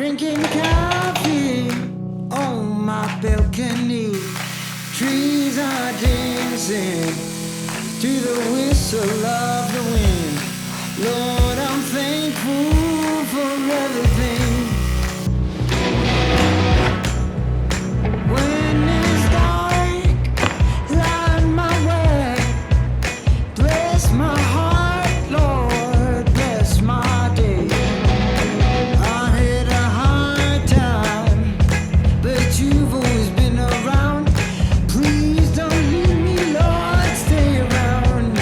drinking coffee on my balcony. Trees are dancing to the whistle of the wind. Lord, I'm thankful for everything. When it's dark, light my way. Bless my heart, Lord, bless my day. I had a hard time, but you've always been around. Please don't leave me, Lord, stay around.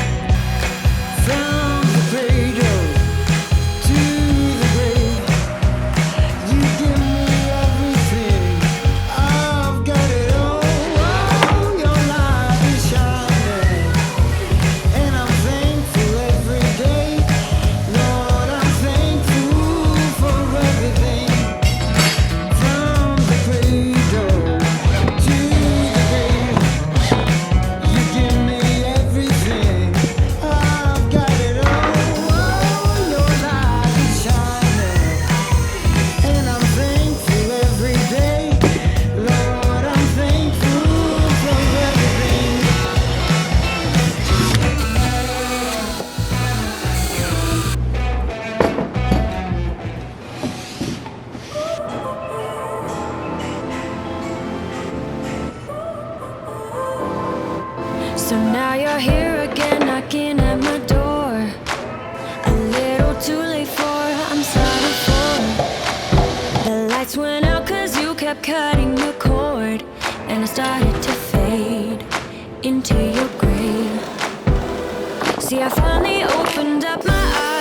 From the cradle to the grave, you give me everything. I've got it all. Oh, your light is shining, and I'm thankful every day. Lord, I'm thankful for everything. From the cradle to the grave, you give me everything. I've got it all. Oh, your light is shining, and I'm thankful every day. Lord, I'm thankful for everything. So now you're here again, knocking at my door. A little too late for, I'm sorry for. The lights went out cause you kept cutting the cord, and I started to fade into your grave. See, I finally opened up my eyes.